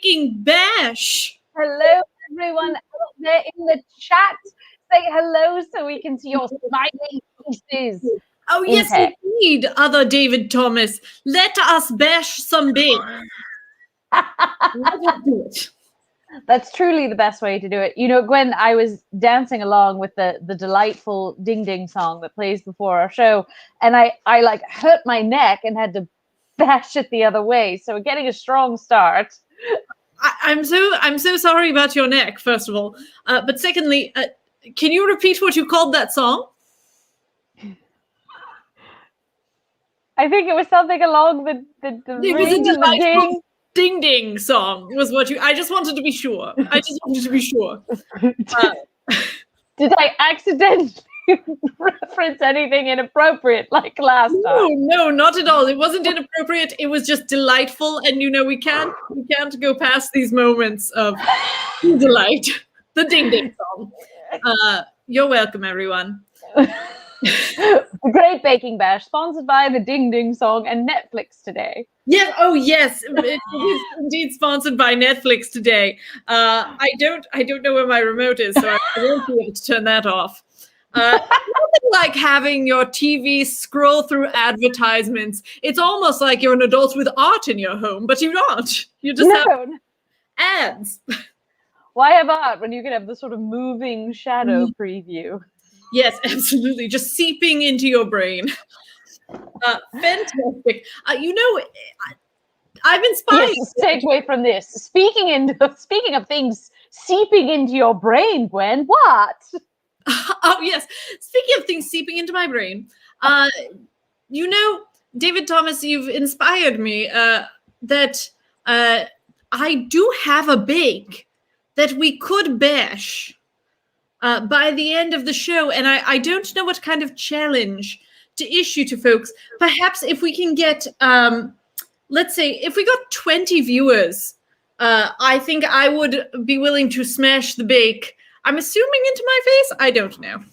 Baking Bash. Hello, everyone out there in the chat. Say hello so we can see your smiling faces. Oh, yes, indeed, other David Thomas. Let us bash some big. Let us do it. That's truly the best way to do it. You know, Gwen, I was dancing along with the delightful ding ding song that plays before our show, and I like hurt my neck and had to bash it the other way. So we're getting a strong start. I'm so sorry about your neck, first of all. But secondly, can you repeat what you called that song? I think it was something along the it was a ring and the ding. Ding ding song was what you. I just wanted to be sure. Did I accidentally reference anything inappropriate like last time? No, not at all. It wasn't inappropriate. It was just delightful, and we can't go past these moments of delight. The ding ding song. You're welcome, everyone. The Great Baking Bash, sponsored by the Ding Ding Song and Netflix today. Yes. Oh, yes. It is indeed sponsored by Netflix today. I don't know where my remote is, so I won't be able to turn that off. Nothing like having your TV scroll through advertisements. It's almost like you're an adult with art in your home, but you don't. You just have ads. Why have art when you can have the sort of moving shadow preview? Yes, absolutely. Just seeping into your brain. Fantastic. I'm inspired. Yes, take away from this. Speaking of things seeping into your brain, Gwen, what? Oh, yes. Speaking of things seeping into my brain, David Thomas, you've inspired me that I do have a bake that we could bash by the end of the show. And I don't know what kind of challenge to issue to folks. Perhaps if we can get, let's say, if we got 20 viewers, I think I would be willing to smash the bake. I'm assuming into my face? I don't know.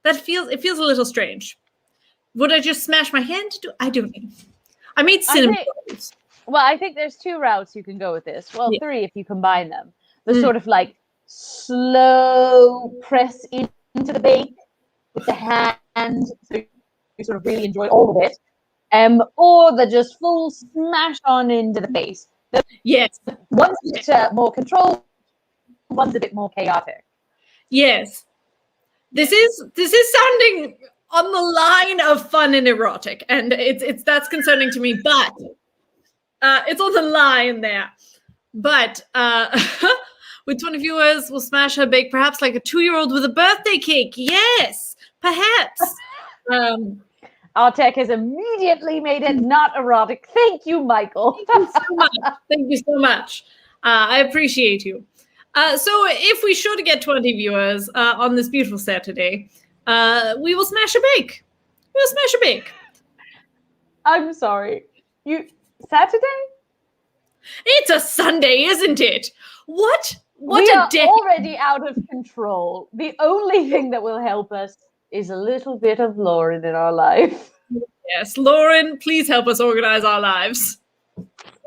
It feels a little strange. Would I just smash my hand? I don't know. I made cinnamon rolls. Well, I think there's two routes you can go with this. Well, three if you combine them. The sort of like slow press into the bake with the hand, so you sort of really enjoy all of it. Or the just full smash on into the face. Yes. One's a bit more controlled, one's a bit more chaotic. Yes. This is sounding on the line of fun and erotic, and that's concerning to me, but it's on the line there. But with 20 viewers, we'll smash her bake, perhaps like a 2-year-old with a birthday cake. Yes, perhaps. Our tech has immediately made it not erotic. Thank you, Michael. Thank you so much. I appreciate you. So if we should get 20 viewers on this beautiful Saturday, we will smash a bake. We'll smash a bake. I'm sorry. Saturday? It's a Sunday, isn't it? What we a are day. Already out of control. The only thing that will help us is a little bit of Lauren in our life. Yes, Lauren, please help us organize our lives.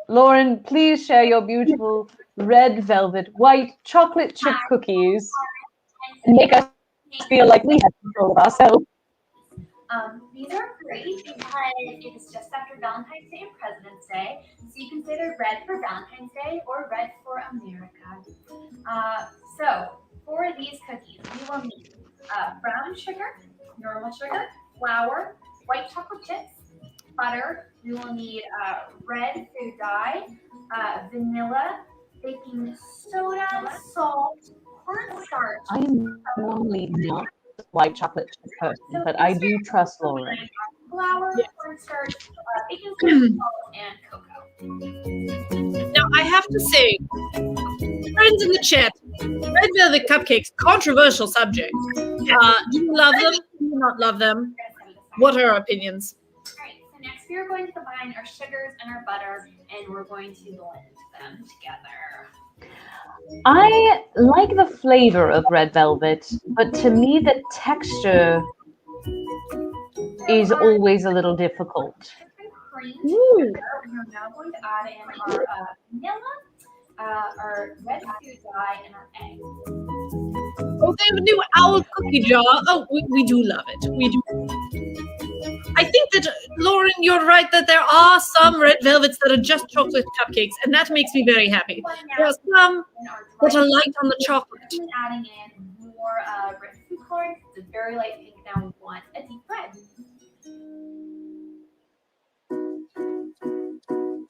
Lauren, please share your beautiful red velvet, white chocolate chip cookies and make us feel like we have control of ourselves. These are great because it is just after Valentine's Day and President's Day, so you can say they're red for Valentine's Day or red for America. So for these cookies, we will need brown sugar, normal sugar, flour, white chocolate chips, butter. We will need red food dye, vanilla, baking soda, salt, cornstarch. I'm normally not a white chocolate chip person, but I do trust Lauren. Flour, cornstarch, baking soda, salt, and cocoa. Now, I have to say, friends in the chat, red velvet cupcakes, controversial subject. Do you love them? Do you not love them? What are our opinions? All right, so next we are going to combine our sugars and our butter, and we're going to blend them together. I like the flavor of red velvet, but to me the texture is always a little difficult. Cream together. We are now going to add in our vanilla, our red food dye, and our egg. Oh, they have a new owl cookie jar. Oh, we do love it. We do. I think that, Lauren, you're right that there are some red velvets that are just chocolate cupcakes, and that makes me very happy. There are some that are light on the chocolate. Adding in more red food coloring. It's a very light pink. Now we want a deep red.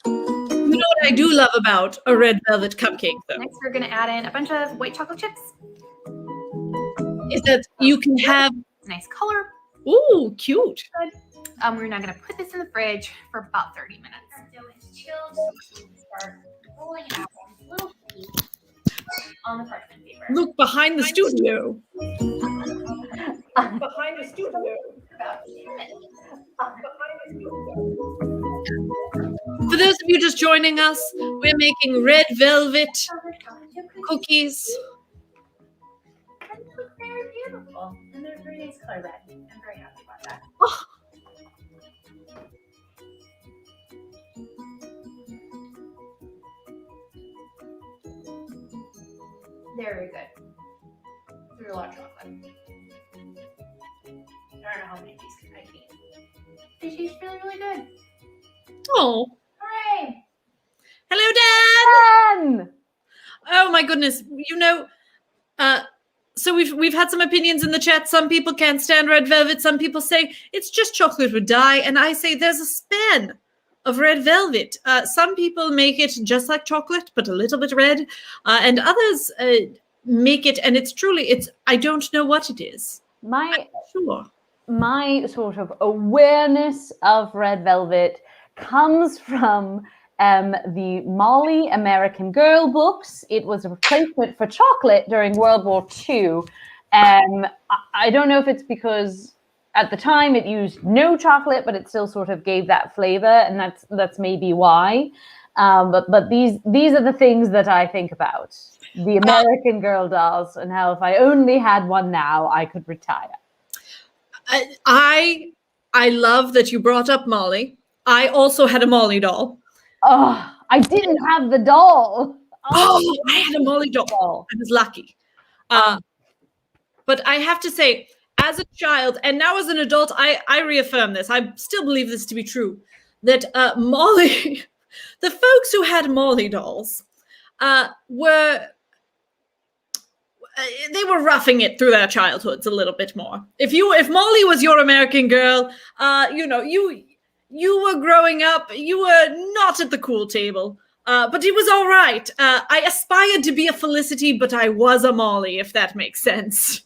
You know what I do love about a red velvet cupcake, though? Next, we're going to add in a bunch of white chocolate chips. Is that you can have Nice color. ooh, cute. Good. We're now going to put this in the fridge for about 30 minutes. So it's chilled. So we start rolling it out in little pieces on the parchment paper. Look behind the studio. Behind the studio. About 2 minutes. For those of you just joining us, we're making red velvet cookies. And they look very beautiful. And they're very nice color red. I'm very happy about that. Oh, Very good. There's a lot of chocolate. I don't know how many of these I can eat. They taste really, really good. oh. Hooray! Hello, Dan. Dan! Oh my goodness. You know, so we've had some opinions in the chat. Some people can't stand red velvet. Some people say it's just chocolate with dye, and I say there's a span of red velvet. Some people make it just like chocolate, but a little bit red, and others make it, and it's. I don't know what it is. Sure. My sort of awareness of red velvet comes from the Molly American Girl books. It was a replacement for chocolate during World War II. I don't know if it's because at the time it used no chocolate, but it still sort of gave that flavor, and that's maybe why. But these are the things that I think about. The American Girl dolls, and how if I only had one now, I could retire. I love that you brought up Molly. I also had a Molly doll. Oh, I didn't have the doll. Oh, I had a Molly doll. I was lucky. But I have to say, as a child, and now as an adult, I reaffirm this. I still believe this to be true, that Molly, the folks who had Molly dolls they were roughing it through their childhoods a little bit more. If Molly was your American Girl, you were growing up, you were not at the cool table, but it was all right. I aspired to be a Felicity, but I was a Molly, if that makes sense.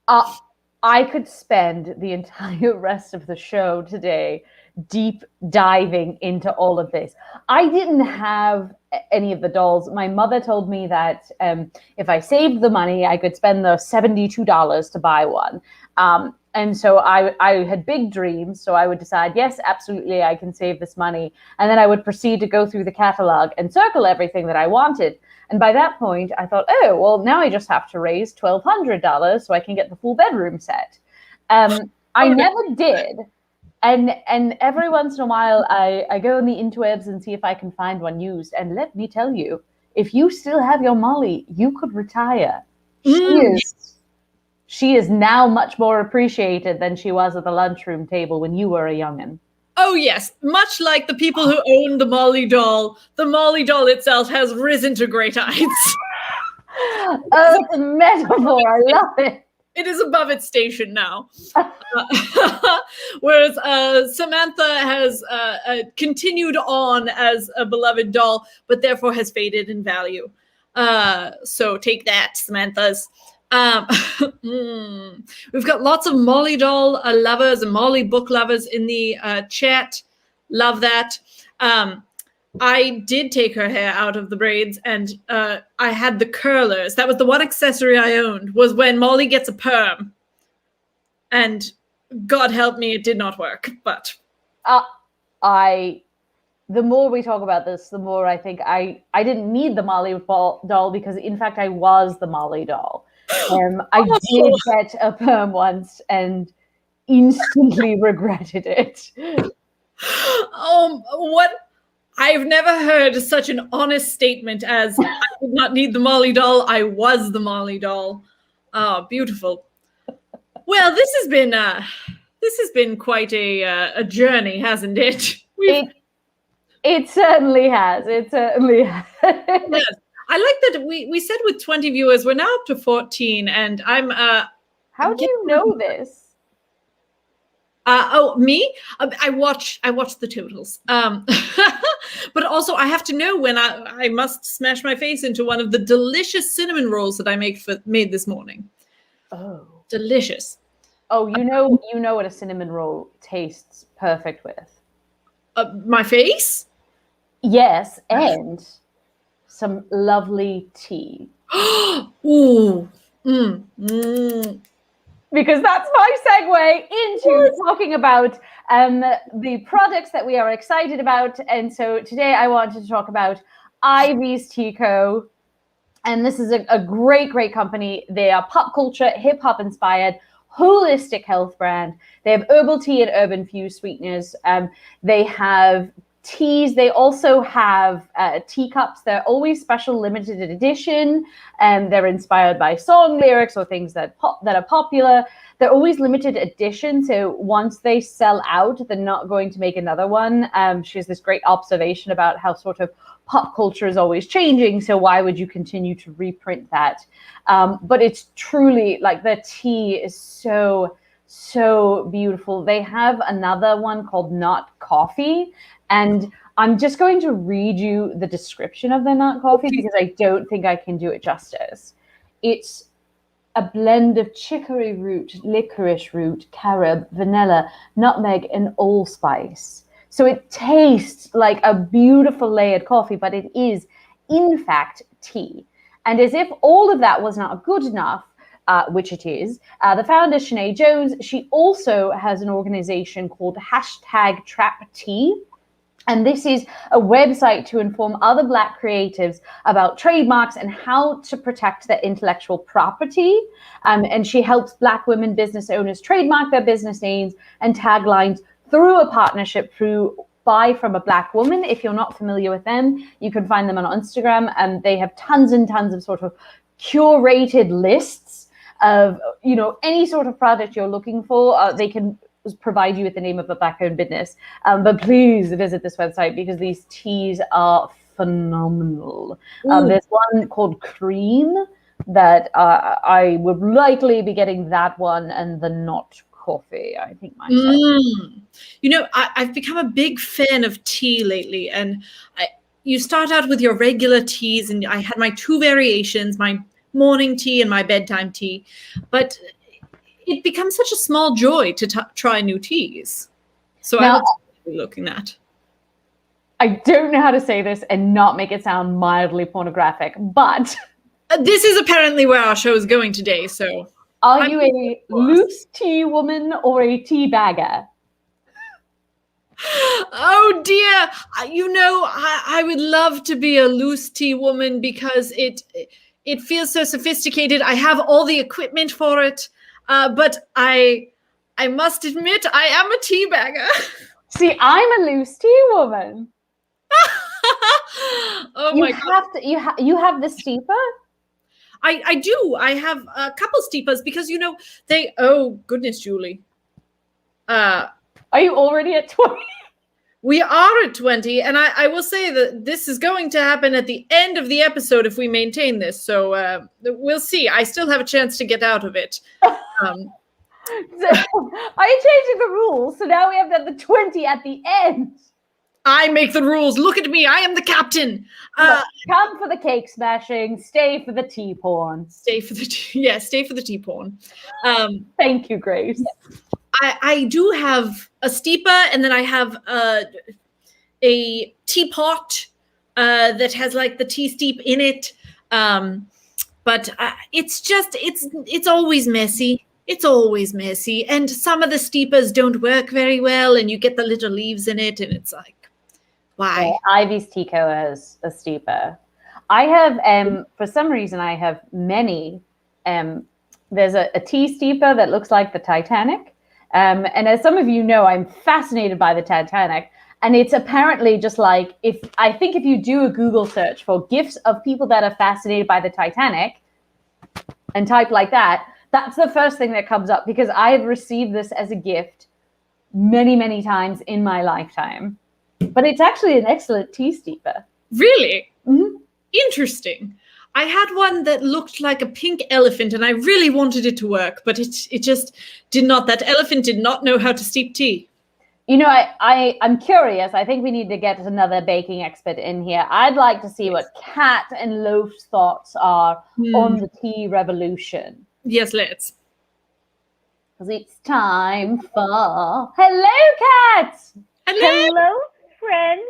I could spend the entire rest of the show today deep diving into all of this. I didn't have any of the dolls. My mother told me that if I saved the money, I could spend the $72 to buy one. And so I had big dreams. So I would decide, yes, absolutely, I can save this money. And then I would proceed to go through the catalog and circle everything that I wanted. And by that point, I thought, oh, well, now I just have to raise $1,200 so I can get the full bedroom set. I never did. And every once in a while, I go in the interwebs and see if I can find one used. And let me tell you, if you still have your Molly, you could retire. She is now much more appreciated than she was at the lunchroom table when you were a youngin'. Oh, yes. Much like the people who own the Molly doll itself has risen to great heights. Oh, it's a metaphor. I love it. It is above its station now. Whereas Samantha has continued on as a beloved doll, but therefore has faded in value. So take that, Samantha's. We've got lots of Molly doll lovers and Molly book lovers in the chat. Love that. I did take her hair out of the braids, and I had the curlers. That was the one accessory I owned, was when Molly gets a perm. And God help me, it did not work. But the more we talk about this, the more I think I didn't need the Molly doll, because in fact I was the Molly doll. I did get a perm once and instantly regretted it. What? I've never heard such an honest statement as I did not need the Molly doll. I was the Molly doll. Oh, beautiful. Well, this has been quite a journey, hasn't it? It certainly has. It certainly has. Yes. I like that we said with 20 viewers, we're now up to 14, and I'm How do you know this? Me? I watch the totals. But also I have to know when I must smash my face into one of the delicious cinnamon rolls that I made this morning. Oh, delicious. Oh, you know what a cinnamon roll tastes perfect with. My face? Yes, and some lovely tea. Ooh. Because that's my segue into talking about the products that we are excited about. And so today I wanted to talk about Ivy's Tea Co. And this is a great, great company. They are pop culture, hip hop inspired, holistic health brand. They have herbal tea and urban fused sweeteners. They have teas. They also have teacups. They're always special limited edition, and they're inspired by song lyrics or things that are popular. They're always limited edition, so once they sell out, they're not going to make another one. She has this great observation about how sort of pop culture is always changing, so why would you continue to reprint that? But it's truly like the tea is so beautiful. They have another one called Not Coffee, and I'm just going to read you the description of the Not Coffee because I don't think I can do it justice. It's a blend of chicory root, licorice root, carob, vanilla, nutmeg, and allspice. So it tastes like a beautiful layered coffee, but it is, in fact, tea. And as if all of that was not good enough, which it is, the founder, Sinead Jones, she also has an organization called #TrapTea. And this is a website to inform other Black creatives about trademarks and how to protect their intellectual property. And she helps Black women business owners trademark their business names and taglines through a partnership through Buy From a Black Woman. If you're not familiar with them, you can find them on Instagram, and they have tons and tons of sort of curated lists of, you know, any sort of product you're looking for. They can provide you with the name of a Black-owned business. But please visit this website because these teas are phenomenal. There's one called Cream that I would likely be getting that one and the Not Coffee, I think myself. You know, I've become a big fan of tea lately, and you start out with your regular teas, and I had my two variations, my morning tea and my bedtime tea, but it becomes such a small joy to try new teas. So now, I would be looking at. I don't know how to say this and not make it sound mildly pornographic, but this is apparently where our show is going today. So, are you a loose tea woman or a tea bagger? Oh dear! You know, I would love to be a loose tea woman because it feels so sophisticated. I have all the equipment for it. But I must admit, I am a tea bagger. See, I'm a loose tea woman. Oh my God. You have the steeper? I do. I have a couple steepers because, you know, oh goodness, Julie. Are you already at 20? We are at 20, and I will say that this is going to happen at the end of the episode if we maintain this. So we'll see. I still have a chance to get out of it. Are you changing the rules? So now we have to have the 20 at the end. I make the rules. Look at me. I am the captain. Come for the cake smashing. Stay for the tea porn. Stay for the tea porn. Thank you, Grace. I do have a steeper, and then I have a teapot that has like the tea steep in it. But it's always messy. It's always messy. And some of the steepers don't work very well, and you get the little leaves in it, and it's like, why? Yeah, Ivy's Tea Co has a steeper. I have, for some reason, I have many. There's a tea steeper that looks like the Titanic. And as some of you know, I'm fascinated by the Titanic. And it's apparently just like, if you do a Google search for gifs of people that are fascinated by the Titanic and type like that, that's the first thing that comes up, because I have received this as a gift many, many times in my lifetime. But it's actually an excellent tea steeper. Really? Mm-hmm. Interesting. I had one that looked like a pink elephant, and I really wanted it to work, but it just did not. That elephant did not know how to steep tea. You know, I'm curious. I think we need to get another baking expert in here. I'd like to see what Kat and Loaf's thoughts are on the tea revolution. Yes, let's. Because it's time for... Hello, Kat! Hello, friends.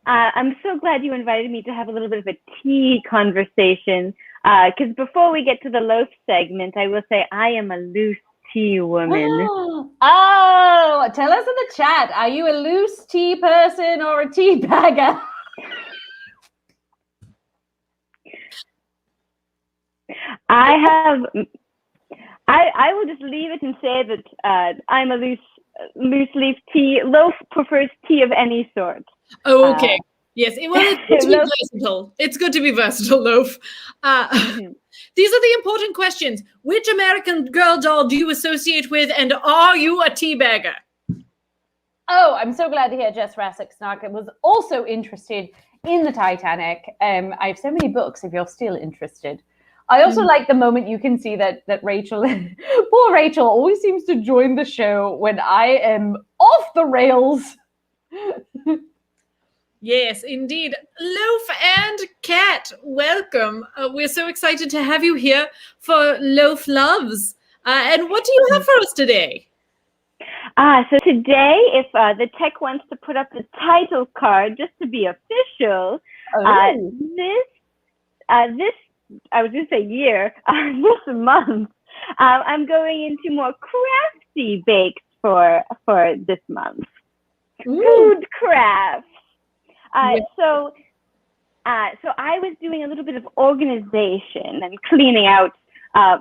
I'm so glad you invited me to have a little bit of a tea conversation. Because before we get to the loaf segment, I will say I am a loose tea woman. Oh, tell us in the chat. Are you a loose tea person or a tea bagger? I will just leave it and say that I'm a loose leaf tea. Loaf prefers tea of any sort. Oh, okay. Yes. Well, it's good to be versatile. It's good to be versatile, Loaf. These are the important questions. Which American Girl doll do you associate with, and are you a tea bagger? Oh, I'm so glad to hear Jess Rassick-Snark was also interested in the Titanic. I have so many books if you're still interested. I also like the moment you can see that Rachel, poor Rachel, always seems to join the show when I am off the rails. Yes, indeed. Loaf and Kat, welcome. We're so excited to have you here for Loaf Loves. And what do you have for us today? So today, if the tech wants to put up the title card just to be official, this I was going to say year, this month, I'm going into more crafty bakes for this month. Ooh. Food crafts. So I was doing a little bit of organization and cleaning out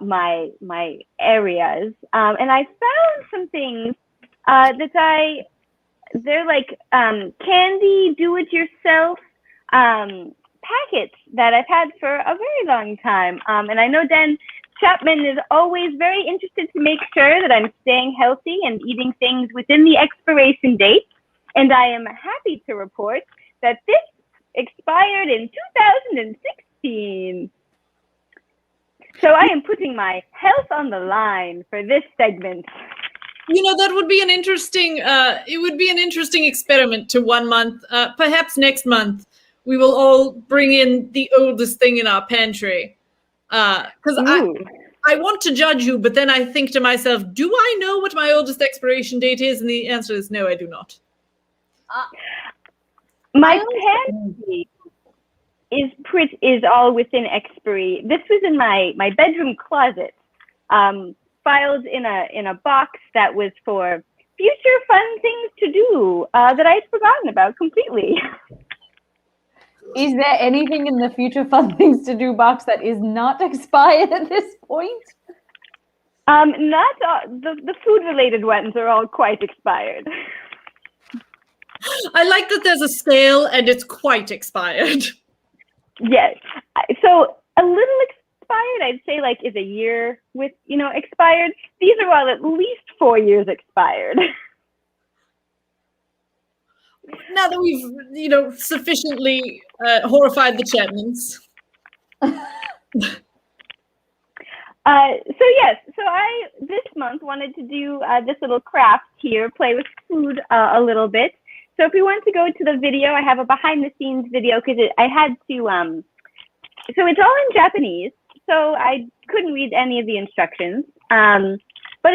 my areas, and I found some things they're like candy do-it-yourself packets that I've had for a very long time, and I know Dan Chapman is always very interested to make sure that I'm staying healthy and eating things within the expiration date, and I am happy to report that this expired in 2016. So I am putting my health on the line for this segment. You know, that would be an interesting, it would be an interesting experiment to 1 month. Perhaps next month, we will all bring in the oldest thing in our pantry. Because I want to judge you, but then I think to myself, do I know what my oldest expiration date is? And the answer is no, I do not. My pantry is all within expiry. This was in my bedroom closet, filed in a box that was for future fun things to do that I'd forgotten about completely. Is there anything in the future fun things to do box that is not expired at this point? Not the food related ones are all quite expired. I like that there's a scale and it's quite expired. Yes. So a little expired, I'd say, like, is a year with, expired. These are all at least 4 years expired. Now that we've, sufficiently horrified the Chapmans. So I this month wanted to do this little craft here, play with food a little bit. So if we want to go to the video, I have a behind the scenes video because I had to, so it's all in Japanese, so I couldn't read any of the instructions. But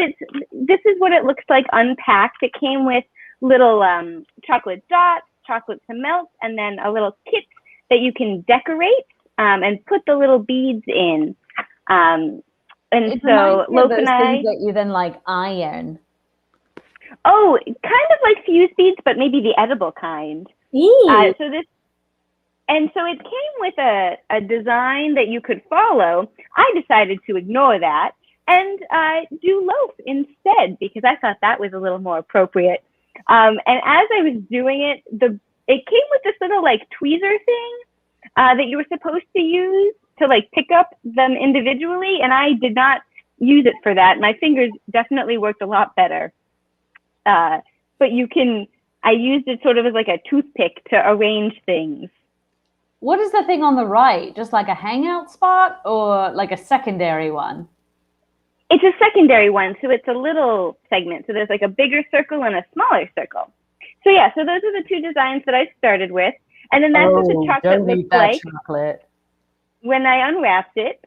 this is what it looks like unpacked. It came with little chocolate dots, chocolate to melt, and then a little kit that you can decorate and put the little beads in. And so Loaf and I, that you then iron. Oh, kind of like fuse beads, but maybe the edible kind. Ooh. So it came with a design that you could follow. I decided to ignore that and do loaf instead because I thought that was a little more appropriate. And as I was doing it, it came with this little like tweezer thing that you were supposed to use to like pick up them individually, and I did not use it for that. My fingers definitely worked a lot better. But I used it sort of as like a toothpick to arrange things. What is the thing on the right? Just like a hangout spot or like a secondary one? It's a secondary one, so it's a little segment. So there's like a bigger circle and a smaller circle. So yeah, so those are the two designs that I started with. And then that's what the chocolate looks like chocolate. when I unwrapped it.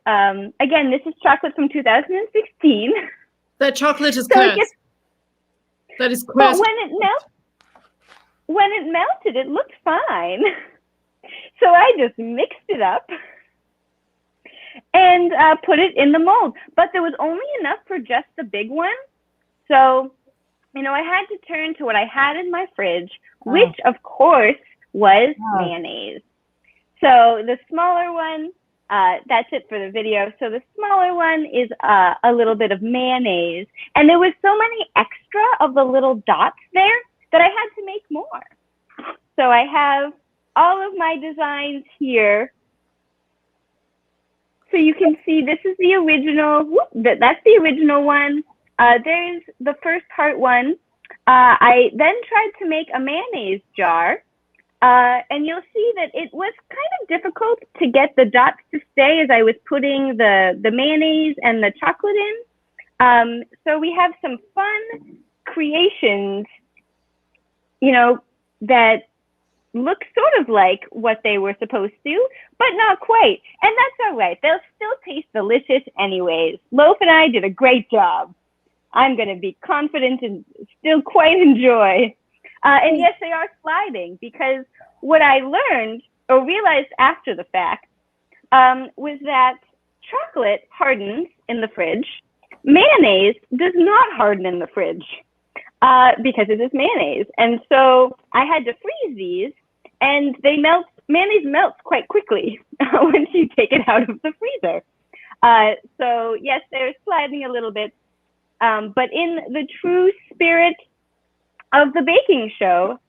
Again, this is chocolate from 2016. That chocolate is So cursed. That is cursed. But when it melted, it looked fine. So I just mixed it up and put it in the mold. But there was only enough for just the big one. So, I had to turn to what I had in my fridge, which of course was mayonnaise. So the smaller one, that's it for the video. So the smaller one is a little bit of mayonnaise. And there was so many extra of the little dots there that I had to make more. So I have all of my designs here. So you can see this is the original, that's the original one. There's the first heart one. I then tried to make a mayonnaise jar. And you'll see that it was kind of difficult to get the dots to stay as I was putting the mayonnaise and the chocolate in. So we have some fun creations, that look sort of like what they were supposed to, but not quite. And that's all right. They'll still taste delicious anyways. Loaf and I did a great job. I'm going to be confident and still quite enjoy. And yes, they are sliding, because what I learned or realized after the fact was that chocolate hardens in the fridge. Mayonnaise does not harden in the fridge because it is mayonnaise. And so I had to freeze these, and they melt. Mayonnaise melts quite quickly once you take it out of the freezer. So yes, they're sliding a little bit, but in the true spirit of the baking show,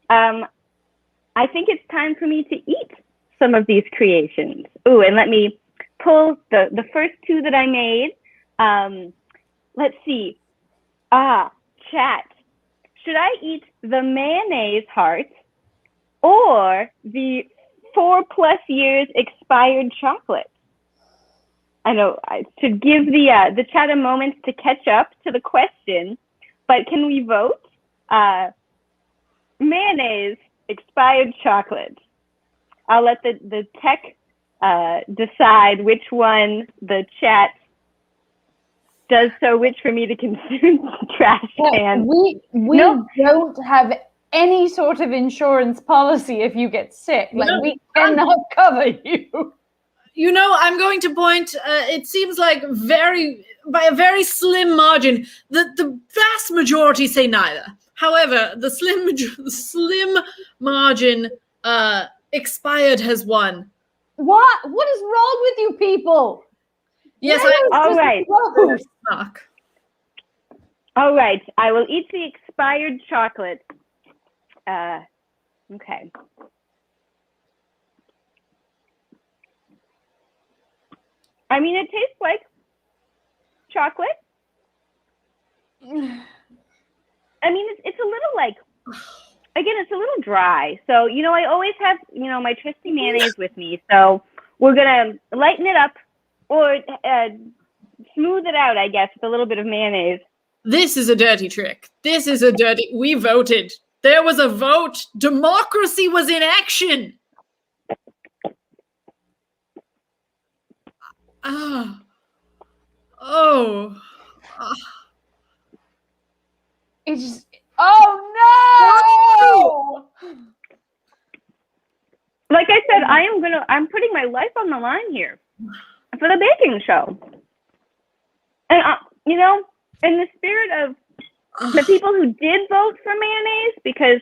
I think it's time for me to eat some of these creations. Ooh, and let me pull the first two that I made. Let's see. Chat. Should I eat the mayonnaise heart or the 4+ years expired chocolate? I know I should give the chat a moment to catch up to the question, but can we vote? Mayonnaise, expired chocolate. I'll let the tech decide which one the chat does so which for me to consume trash can. We don't have any sort of insurance policy if you get sick. Like, we cannot cover you. I'm going to point, it seems like by a very slim margin, the vast majority say neither. However, the slim margin, expired has won. What is wrong with you people? Yes, all right. Knock. All right, I will eat the expired chocolate. Okay. I mean, it tastes like chocolate. I mean, it's a little like, again, it's a little dry. So, I always have, my trusty mayonnaise with me. So we're going to lighten it up or smooth it out, I guess, with a little bit of mayonnaise. This is a dirty trick. We voted. There was a vote. Democracy was in action. It's just, oh no! Like I said, I'm putting my life on the line here for the baking show. And, in the spirit of the people who did vote for mayonnaise, because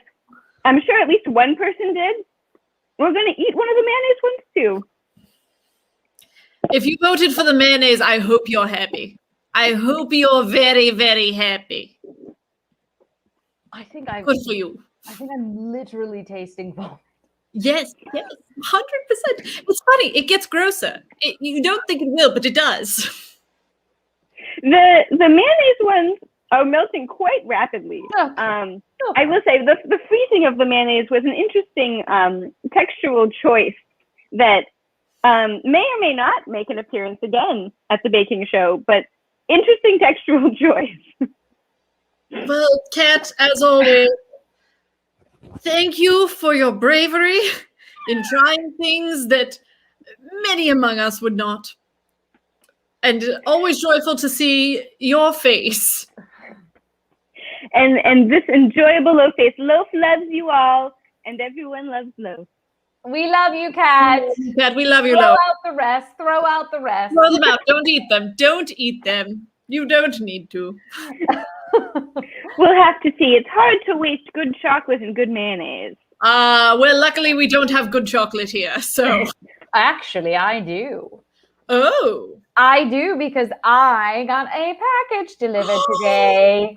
I'm sure at least one person did, we're going to eat one of the mayonnaise ones too. If you voted for the mayonnaise, I hope you're happy. I hope you're very, very happy. I think Good for you. I'm literally tasting vomit. Yes, 100%. It's funny. It gets grosser. You don't think it will, but it does. The mayonnaise ones are melting quite rapidly. Okay. I will say the freezing of the mayonnaise was an interesting textural choice that may or may not make an appearance again at the baking show, but interesting textural choice. Well, Kat, as always, thank you for your bravery in trying things that many among us would not. And always joyful to see your face. And this enjoyable Loaf face. Loaf loves you all, and everyone loves Loaf. We love you, Kat. Kat, we love you, Throw Lo. out the rest. Throw out the rest. Throw them out. Don't eat them. Don't eat them. You don't need to. We'll have to see. It's hard to waste good chocolate and good mayonnaise. Well, luckily we don't have good chocolate here, so. Actually, I do. Oh. I do because I got a package delivered today.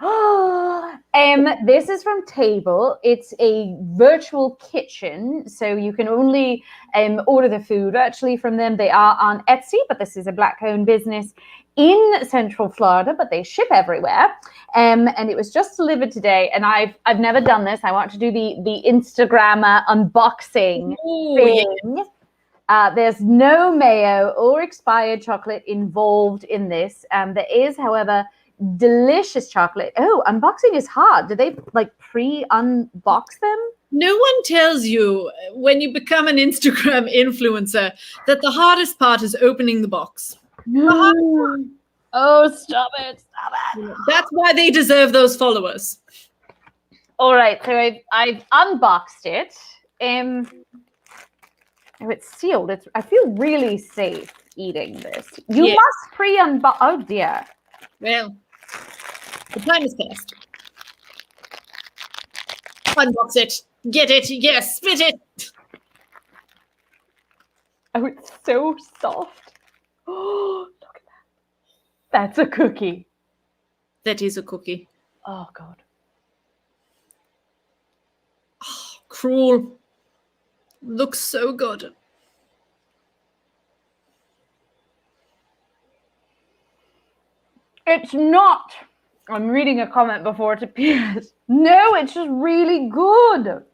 This is from Table. It's a virtual kitchen, so you can only order the food actually from them. They are on Etsy, but this is a Black-owned business in Central Florida, but they ship everywhere. And it was just delivered today, and I've never done this. I want to do the Instagram unboxing thing. Yeah. There's no mayo or expired chocolate involved in this. There is, however, delicious chocolate. Oh, unboxing is hard. Do they like pre-unbox them? No one tells you when you become an Instagram influencer that the hardest part is opening the box. Oh, stop it. Stop it. That's why they deserve those followers. All right, so I've unboxed it. Oh, it's sealed. I feel really safe eating this. You must pre-unbox. Oh dear. Well, the time is past. Unbox it. Get it. Yes, spit it. Oh, it's so soft. Oh, look at that. That's a cookie. That is a cookie. Oh God. Oh, cruel. Looks so good. It's not. I'm reading a comment before it appears. No, it's just really good.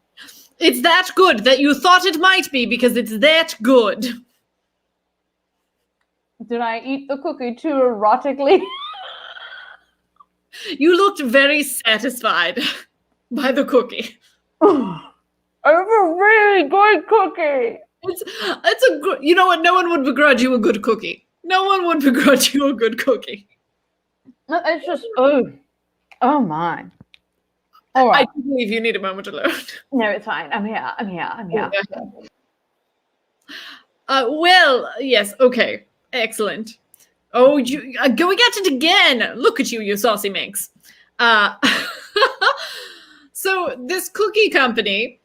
It's that good that you thought it might be because it's that good. Did I eat the cookie too erotically? You looked very satisfied by the cookie. It's a really good cookie. It's a good. You know what? No one would begrudge you a good cookie. No one would begrudge you a good cookie. It's just oh my. All right. I do believe you need a moment alone. No, it's fine. I'm here. Well, yes. Okay. Excellent. Oh, you going at it again? Look at you, you saucy minx. So this cookie company,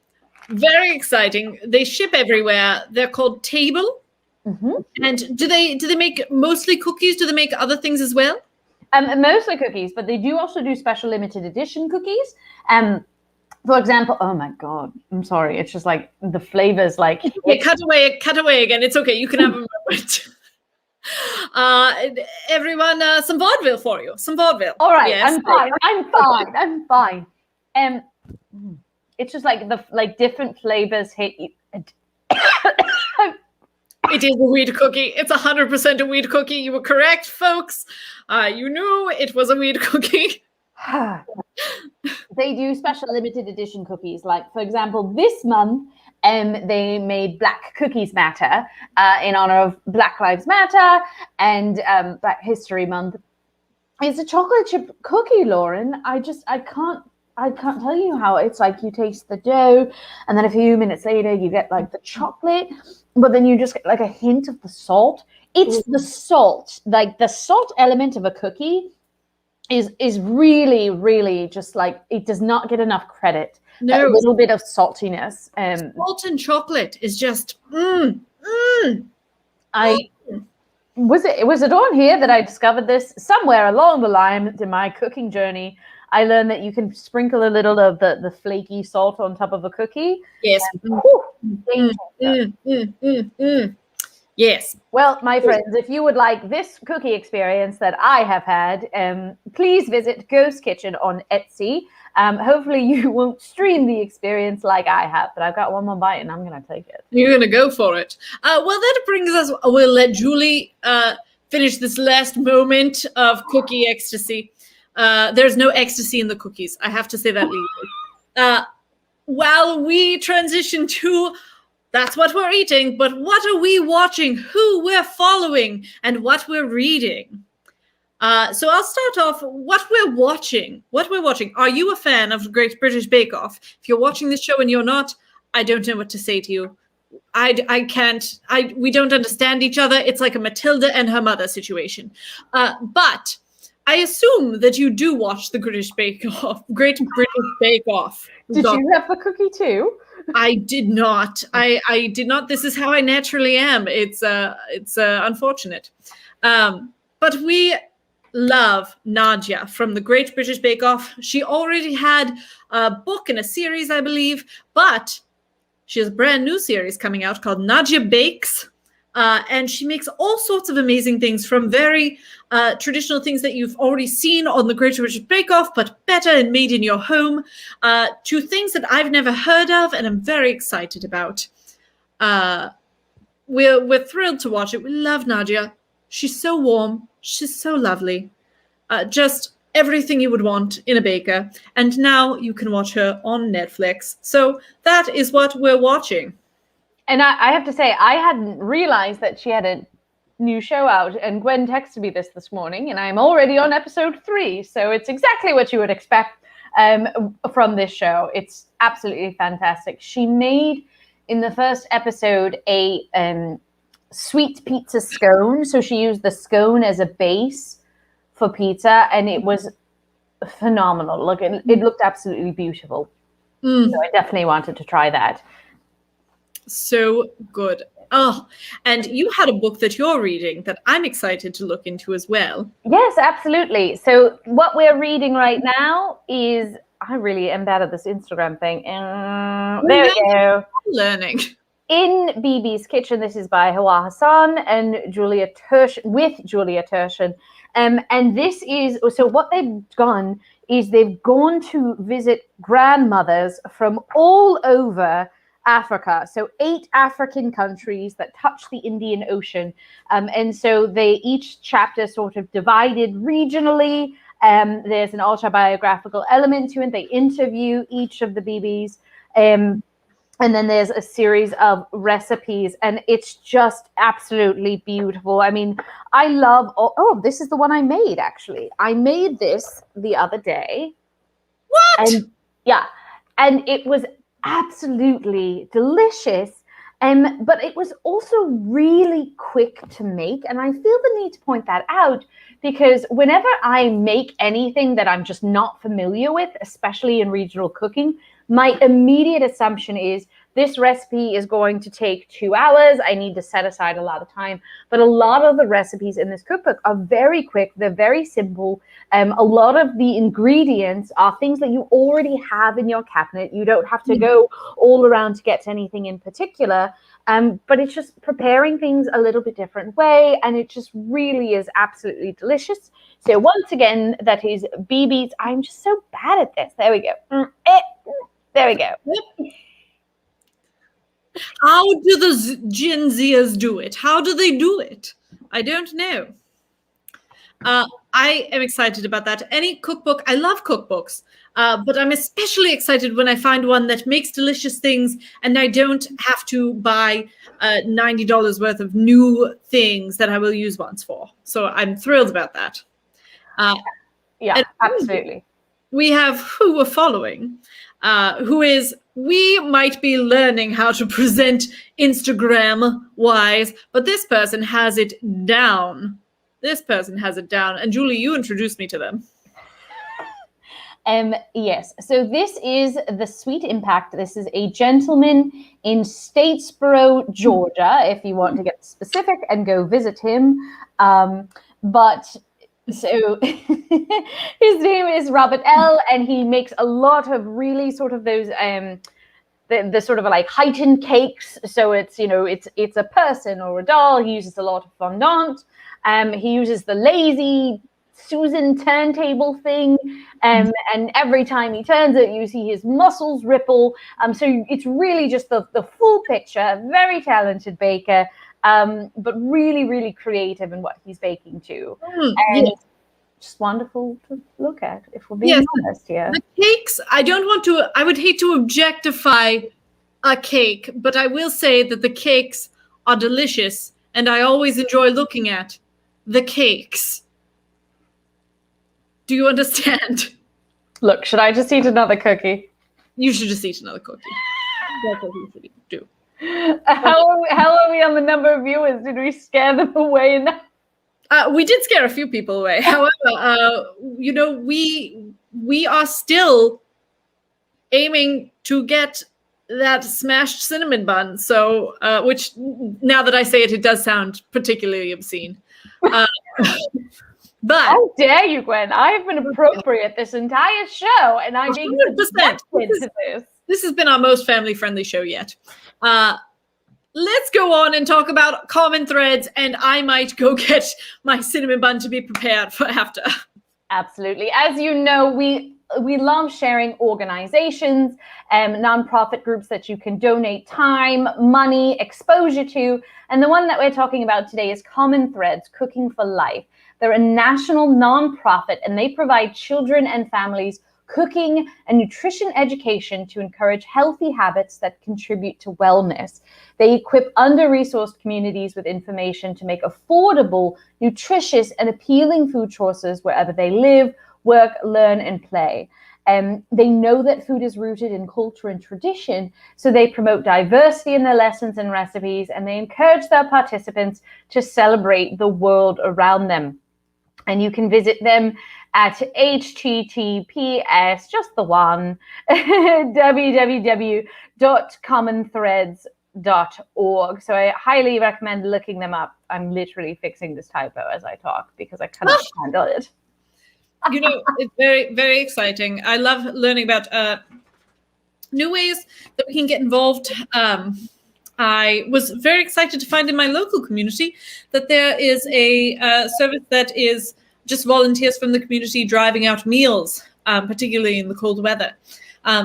very exciting. They ship everywhere. They're called Table. Mm-hmm. And do they make mostly cookies? Do they make other things as well? Mostly cookies, but they do also do special limited edition cookies. For example, oh my God, I'm sorry. It's just like the flavors like... Yeah, cut away again. It's okay. You can have a moment. Everyone, some vaudeville for you. Some vaudeville. All right, yes. I'm fine. It's just like the different flavors hit you. It is a weed cookie. It's 100% a weed cookie. You were correct, folks. You knew it was a weed cookie. They do special limited edition cookies. Like, for example, this month, they made Black Cookies Matter in honor of Black Lives Matter and Black History Month. It's a chocolate chip cookie, Lauren. I can't tell you how it's like. You taste the dough, and then a few minutes later, you get like the chocolate, but then you just get like a hint of the salt. It's the salt, like the salt element of a cookie is really, really just like, it does not get enough credit. No. A little bit of saltiness. Salt and chocolate is just, Was it on here that I discovered this? Somewhere along the line in my cooking journey, I learned that you can sprinkle a little of the flaky salt on top of a cookie. Yes. Game changer. Yes. Well, my friends, if you would like this cookie experience that I have had, please visit Ghost Kitchen on Etsy. Hopefully you won't stream the experience like I have, but I've got one more bite and I'm going to take it. You're going to go for it. Well, that brings us, we'll let Julie finish this last moment of cookie ecstasy. There's no ecstasy in the cookies. I have to say that legally. While we transition to, that's what we're eating, but what are we watching, who we're following, and what we're reading? So I'll start off what we're watching. Are you a fan of the Great British Bake Off? If you're watching this show and you're not, I don't know what to say to you. I can't. We don't understand each other. It's like a Matilda and her mother situation. But I assume that you do watch the Great British Bake Off. Did you have the cookie too? I did not. I did not. This is how I naturally am. It's unfortunate. But we love Nadia from the Great British Bake Off. She already had a book and a series, I believe, but she has a brand new series coming out called Nadia Bakes. And she makes all sorts of amazing things, from very traditional things that you've already seen on the Great British Bake Off, but better and made in your home, to things that I've never heard of and I'm very excited about. We're thrilled to watch it. We love Nadia. She's so warm. She's so lovely. Just everything you would want in a baker. And now you can watch her on Netflix. So that is what we're watching. And I have to say, I hadn't realized that she had a new show out. And Gwen texted me this morning, and I'm already on episode 3. So it's exactly what you would expect from this show. It's absolutely fantastic. She made, in the first episode, a sweet pizza scone. So she used the scone as a base for pizza, and it was phenomenal. Look, it looked absolutely beautiful. So I definitely wanted to try that. So good. Oh, and you had a book that you're reading that I'm excited to look into as well. Yes, absolutely. So what we're reading right now is, I really am bad at this Instagram thing. There we go. Learning. In BB's Kitchen. This is by Hawa Hassan and Julia Turshen. And this is, so what they've done is they've gone to visit grandmothers from all over Africa. So 8 African countries that touch the Indian Ocean. And so each chapter sort of divided regionally. There's an autobiographical element to it. They interview each of the BBs. And then there's a series of recipes, and it's just absolutely beautiful. I mean, I love, this is the one I made, actually. I made this the other day. What? And yeah, and it was absolutely delicious. But it was also really quick to make. And I feel the need to point that out, because whenever I make anything that I'm just not familiar with, especially in regional cooking, my immediate assumption is this recipe is going to take 2 hours. I need to set aside a lot of time. But a lot of the recipes in this cookbook are very quick. They're very simple. A lot of the ingredients are things that you already have in your cabinet. You don't have to go all around to get to anything in particular. But it's just preparing things a little bit different way. And it just really is absolutely delicious. So once again, that is BB's. I'm just so bad at this. There we go. There we go. How do the Gen Zers do it? How do they do it? I don't know. I am excited about that. Any cookbook, I love cookbooks, but I'm especially excited when I find one that makes delicious things and I don't have to buy $90 worth of new things that I will use once for. So I'm thrilled about that. Yeah, absolutely. We have who we're following, who is, we might be learning how to present Instagram-wise, but this person has it down. And Julie, you introduced me to them. Yes, so this is the Sweet Impact. This is a gentleman in Statesboro, Georgia, if you want to get specific and go visit him. But So his name is Robert L, and he makes a lot of really sort of those the sort of like heightened cakes. So it's, you know, it's a person or a doll. He uses a lot of fondant. He uses the lazy Susan turntable thing, and every time he turns it, you see his muscles ripple. So it's really just the full picture. Very talented baker, but really, really creative in what he's baking too. And just wonderful to look at, if we're being honest here. The cakes, I would hate to objectify a cake, but I will say that the cakes are delicious, and I always enjoy looking at the cakes. Do you understand? Look, should I just eat another cookie? You should just eat another cookie. That's what you should do. How are we on the number of viewers? Did we scare them away enough? We did scare a few people away. However, you know, we are still aiming to get that smashed cinnamon bun. So, which now that I say it, it does sound particularly obscene. But how dare you, Gwen? I've been appropriate this entire show, and I'm being 100%. to this. This has been our most family-friendly show yet. Let's go on and talk about common threads, and I might go get my cinnamon bun to be prepared for after. Absolutely. As you know, we love sharing organizations, nonprofit groups that you can donate time, money, exposure to. And the one that we're talking about today is Common Threads, Cooking for Life. They're a national nonprofit, and they provide children and families cooking and nutrition education to encourage healthy habits that contribute to wellness. They equip under-resourced communities with information to make affordable, nutritious, and appealing food choices wherever they live, work, learn, and play. They know that food is rooted in culture and tradition, so they promote diversity in their lessons and recipes, and they encourage their participants to celebrate the world around them. And you can visit them at https, just the one, www.commonthreads.org. So I highly recommend looking them up. I'm literally fixing this typo as I talk because I cannot handle it. You know, it's very, very exciting. I love learning about new ways that we can get involved. I was very excited to find in my local community that there is a service that is just volunteers from the community driving out meals, particularly in the cold weather.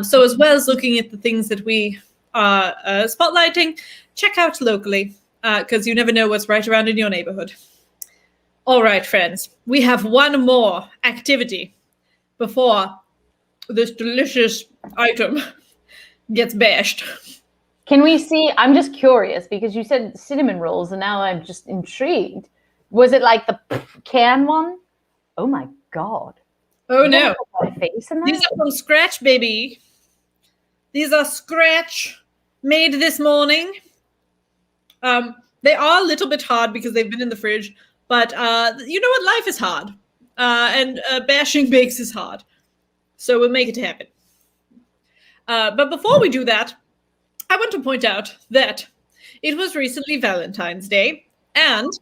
So as well as looking at the things that we are spotlighting, check out locally, because you never know what's right around in your neighborhood. All right, friends, we have one more activity before this delicious item gets bashed. Can we see? I'm just curious because you said cinnamon rolls, and now I'm just intrigued. Was it like the can one? Oh my God! Oh no! My face in that? These are from scratch, baby. These are scratch, made this morning. They are a little bit hard because they've been in the fridge, but you know what? Life is hard, and bashing bakes is hard. So we'll make it happen. But before we do that, I want to point out that it was recently Valentine's Day, and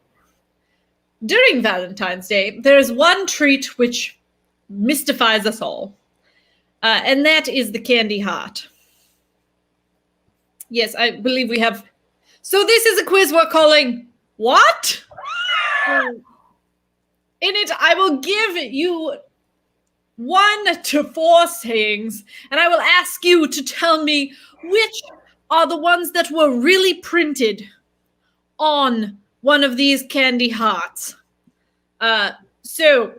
during Valentine's Day, there is one treat which mystifies us all, and that is the candy heart. Yes, I believe we have. So this is a quiz we're calling What? In it, I will give you 1 to 4 sayings, and I will ask you to tell me which are the ones that were really printed on one of these candy hearts. So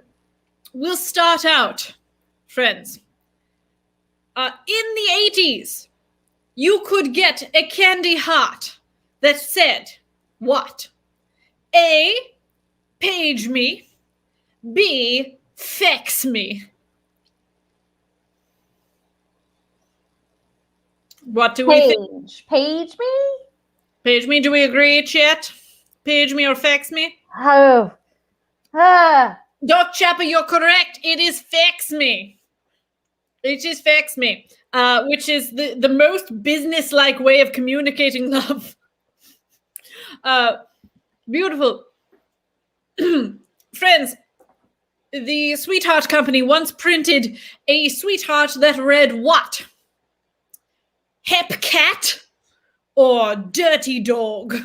we'll start out, friends. In the 80s, you could get a candy heart that said what? A, page me. B, fax me. What do we think? Page me? Page me, do we agree, chat? Page me or fax me? Oh. Doc Chapper, you're correct. It is fax me. It is fax me, which is the most business-like way of communicating love. Beautiful. Friends, The Sweetheart Company once printed a sweetheart that read what? Hep cat or dirty dog?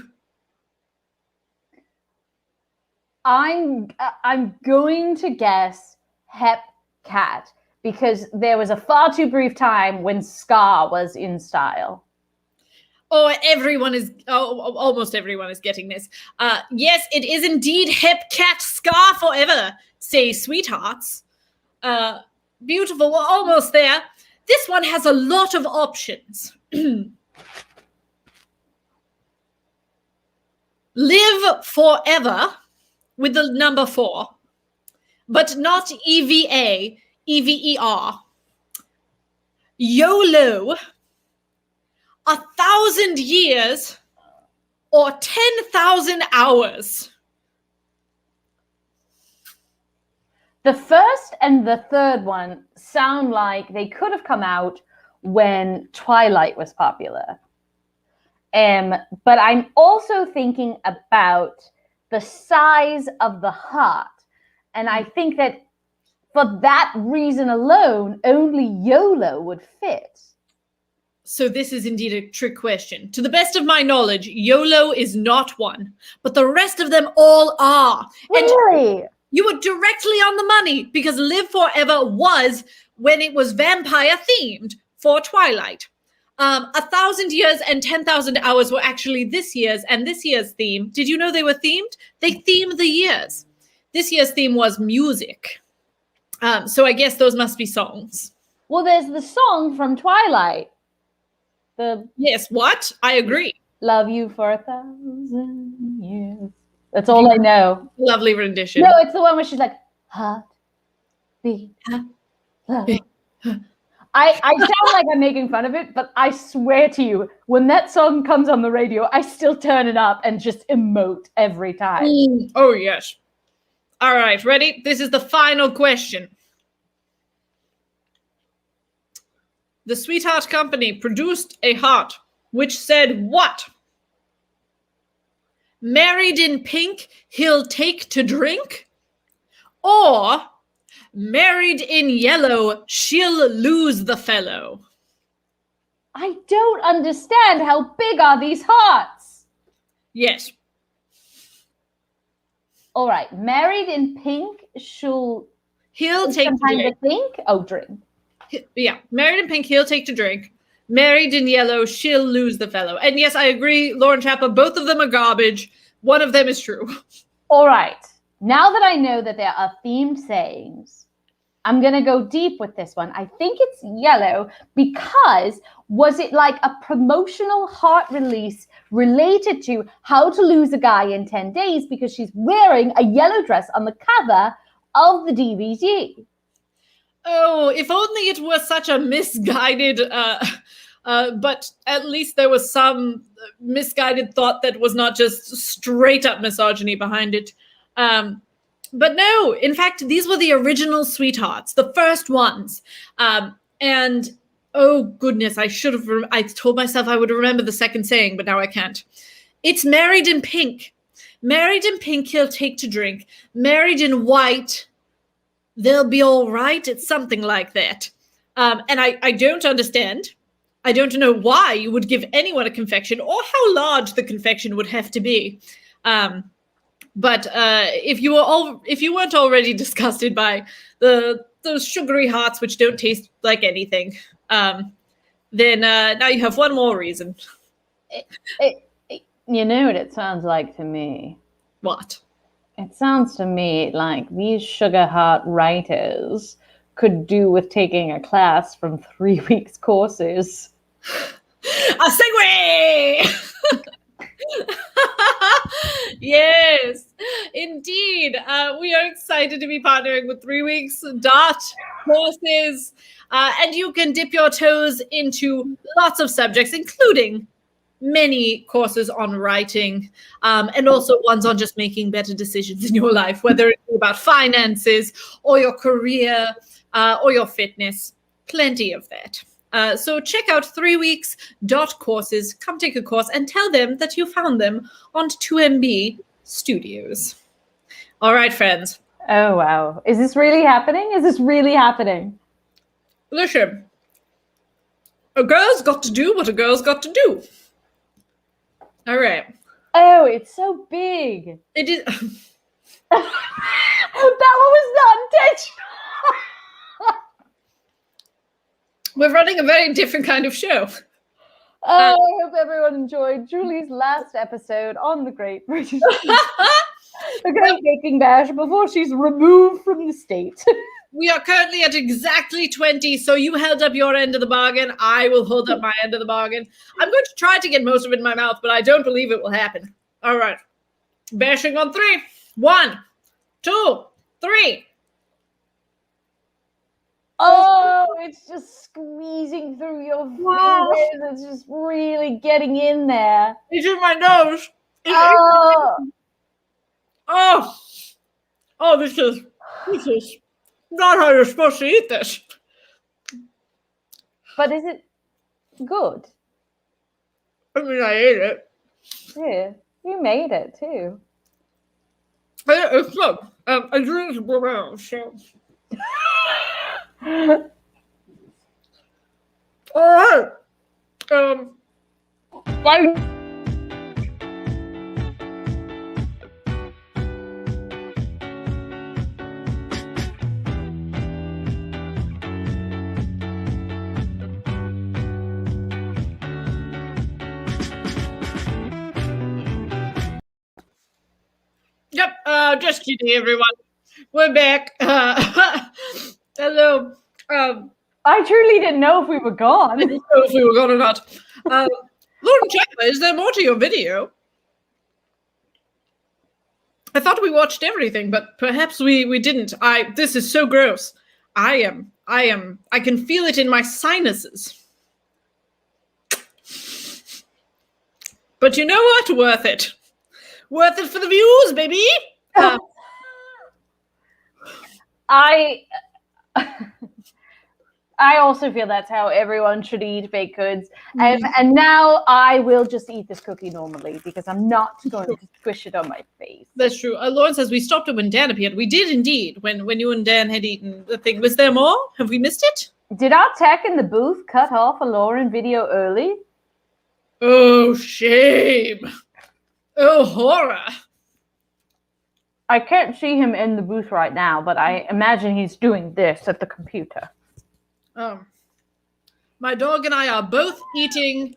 I'm going to guess hep cat because there was a far too brief time when Scar was in style. Oh, almost everyone is getting this. Yes, it is indeed hep cat Scar forever, say sweethearts. Beautiful, we're almost there. This one has a lot of options. Live forever with the number 4, but not EVA, EVER. YOLO, 1,000 years, or 10,000 hours. The first and the third one sound like they could have come out when Twilight was popular. But I'm also thinking about the size of the heart. And I think that for that reason alone, only YOLO would fit. So this is indeed a trick question. To the best of my knowledge, YOLO is not one, but the rest of them all are. Really? And you were directly on the money because Live Forever was when it was vampire themed for Twilight. 1,000 years and 10,000 hours were actually this year's theme. Did you know they were themed? They themed the years. This year's theme was music. So I guess those must be songs. Well, there's the song from Twilight. Yes, what? I agree. Love you for 1,000 years. That's all I know. Lovely rendition. No, it's the one where she's like, heart, beat, love. I sound like I'm making fun of it, but I swear to you, when that song comes on the radio, I still turn it up and just emote every time. Oh, yes. All right, ready? This is the final question. The Sweetheart Company produced a heart which said what? Married in pink, he'll take to drink? Or married in yellow, she'll lose the fellow? I don't understand. How big are these hearts? Yes. All right. Married in pink, he'll take to drink. Drink. Yeah. Married in pink, he'll take to drink. Married in yellow, she'll lose the fellow. And yes, I agree, Lauren Chapman, both of them are garbage. One of them is true. All right. Now that I know that there are themed sayings, I'm going to go deep with this one. I think it's yellow because was it like a promotional heart release related to how to lose a guy in 10 days because she's wearing a yellow dress on the cover of the DVD? Oh, if only it was such a misguided, but at least there was some misguided thought that was not just straight up misogyny behind it. But no, in fact, these were the original sweethearts, the first ones. And oh goodness, I told myself I would remember the second saying, but now I can't. It's married in pink. Married in pink, he'll take to drink. Married in white, they'll be all right. It's something like that. And I don't understand. I don't know why you would give anyone a confection or how large the confection would have to be. But if you weren't already disgusted by those sugary hearts which don't taste like anything, then now you have one more reason. You know what it sounds like to me? What? It sounds to me like these sugar heart writers could do with taking a class from 3 weeks courses. A segue! Yes, indeed. We are excited to be partnering with 3 weeks dot courses. And you can dip your toes into lots of subjects, including many courses on writing, and also ones on just making better decisions in your life, whether it's about finances or your career or your fitness. Plenty of that. So check out 3 weeks dot courses. Come take a course and tell them that you found them on 2MB Studios. All right, friends. Oh, wow. Is this really happening? Is this really happening? Listen, a girl's got to do what a girl's got to do. All right. Oh, it's so big. It is. That one was not intentional. We're running a very different kind of show. I hope everyone enjoyed Julie's last episode on the Great British the Great Baking Bash before she's removed from the state. We are currently at exactly 20, so you held up your end of the bargain. I will hold up my end of the bargain. I'm going to try to get most of it in my mouth, but I don't believe it will happen. All right. Bashing on 3. 1, 2, 3. Oh, it's just squeezing through your fingers. It's just really getting in there. It's in my nose. Oh, this is not how you're supposed to eat this. But is it good? I mean, I ate it. Yeah, you made it too. It's good. I drink it around, so. All right. Yep. Just kidding, everyone. We're back. Hello. I truly didn't know if we were gone. I didn't know if we were gone or not. Lauren Chapman, is there more to your video? I thought we watched everything, but perhaps we didn't. This is so gross. I can feel it in my sinuses. But you know what? Worth it. Worth it for the views, baby. I also feel that's how everyone should eat baked goods. And now I will just eat this cookie normally because I'm not going to squish it on my face. That's true. Lauren says we stopped it when Dan appeared. We did indeed when you and Dan had eaten the thing. Was there more? Have we missed it? Did our tech in the booth cut off a Lauren video early? Oh, shame. Oh, horror. I can't see him in the booth right now, but I imagine he's doing this at the computer. My dog and I are both eating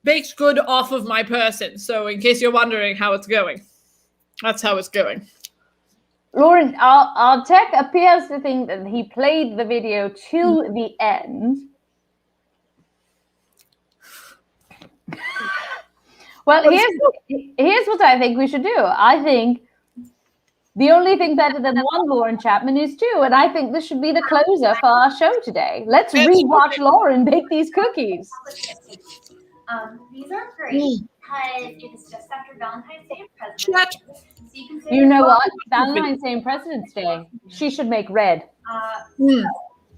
baked good off of my person. So in case you're wondering how it's going, that's how it's going. Lauren, our tech appears to think that he played the video till the end. Well, here's what I think we should do. I think the only thing better than one Lauren Chapman is 2, and I think this should be the closer for our show today. Let's rewatch Lauren bake these cookies. These are great because it is just after Valentine's Day and President's Day. So you can You know what? Valentine's Day and President's Day. She should make red. So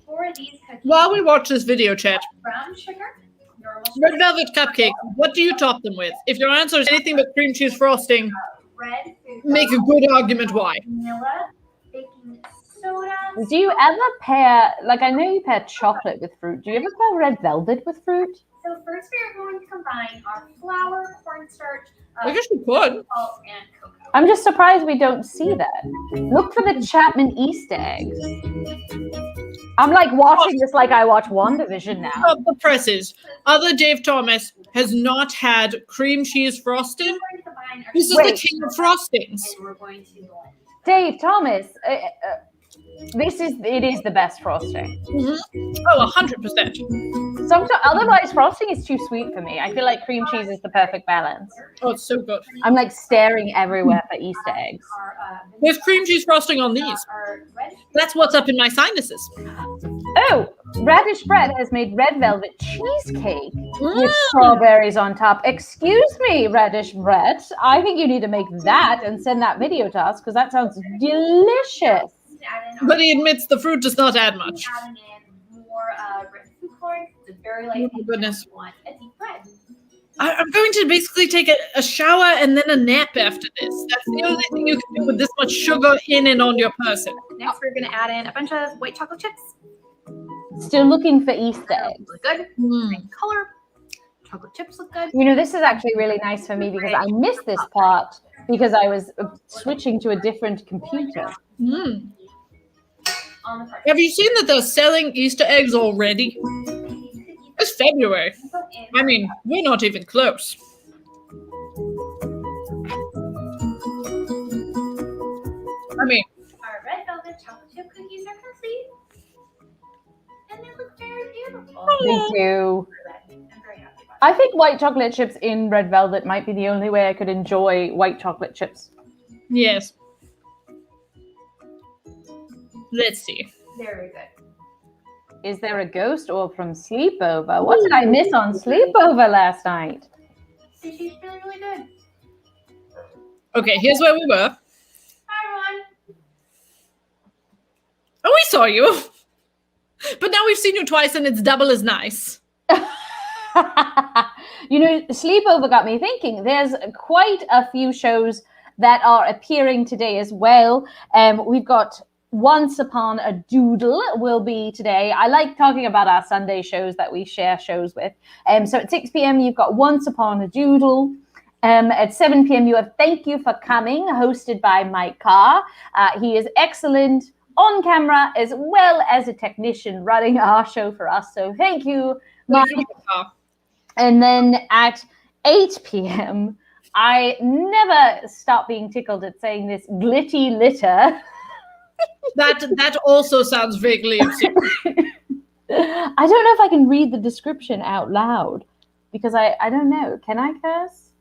for these cookies, While we watch this video, chat, brown sugar, normal red sugar, velvet cupcake, what do you top them with? If your answer is anything but cream cheese frosting, red food make a good argument why. vanilla, baking soda. Do you ever pair, like I know you pair chocolate with fruit. Do you ever pair red velvet with fruit? So first we are going to combine our flour, cornstarch, I guess you could. salt, and cocoa. I'm just surprised we don't see that. Look for the Chapman Easter eggs. I'm like watching this like I watch WandaVision now. The presses. Other Dave Thomas has not had cream cheese frosting. We're going to combine our This is the king of frostings. and we're going to blend. Dave Thomas, it is the best frosting. Oh, 100%. Sometimes, otherwise, frosting is too sweet for me. I feel like cream cheese is the perfect balance. Oh, it's so good. I'm like staring everywhere for Easter eggs. There's cream cheese frosting on these. That's what's up in my sinuses. Oh, Radish Bread has made red velvet cheesecake with strawberries on top. Excuse me, Radish Bread. I think you need to make that and send that video to us because that sounds delicious. But he admits the fruit does not add much. Adding in more red food coloring. It's very light. Oh my goodness. Want a deep red. I'm going to basically take a shower and then a nap after this. That's the only thing you can do with this much sugar in and on your person. Next, we're going to add in a bunch of white chocolate chips. Still looking for Easter eggs. Look good. Green color. Chocolate chips look good. You know, this is actually really nice for me because I missed this part because I was switching to a different computer. Mm. Have you seen that they're selling Easter eggs already? It's February. I mean, we're not even close. I mean, Our red velvet chocolate chip cookies are complete. And they look very beautiful. Me too. I'm very happy about I think white chocolate chips in red velvet might be the only way I could enjoy white chocolate chips. yes. Let's see. it. Very good. Is there a ghost orb from Sleepover? What did I miss on Sleepover last night? Sushi's really, really good. Okay, here's where we were. Hi, everyone. Oh, we saw you. But now we've seen you twice and it's double as nice. You know, Sleepover got me thinking. There's quite a few shows that are appearing today as well. We've got Once Upon a Doodle will be today. I like talking about our Sunday shows that we share shows with. So at 6 p.m. you've got Once Upon a Doodle. At 7 p.m. you have Thank You for Coming, hosted by Mike Carr. He is excellent on camera as well as a technician running our show for us. So thank you, Mike. And then at 8 p.m., I never stop being tickled at saying this, Glitty Litter. That also sounds vaguely obscene. I don't know if I can read the description out loud because I don't know. Can I curse?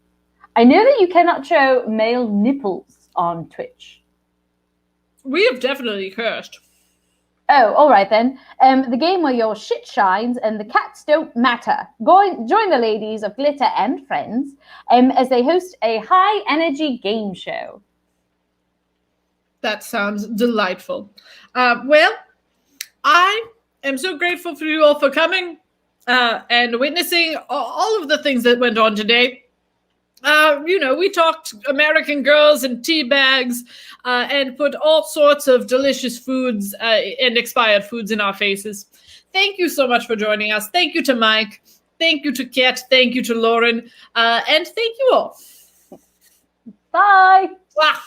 I know that you cannot show male nipples on Twitch. We have definitely cursed. Oh, all right then. The game where your shit shines and the cats don't matter. Join the ladies of Glitter and Friends as they host a high-energy game show. That sounds delightful. Well, I am so grateful for you all for coming and witnessing all of the things that went on today. We talked American Girls and tea bags and put all sorts of delicious foods and expired foods in our faces. Thank you so much for joining us. Thank you to Mike. Thank you to Kat. Thank you to Lauren. And thank you all. Bye. Wow.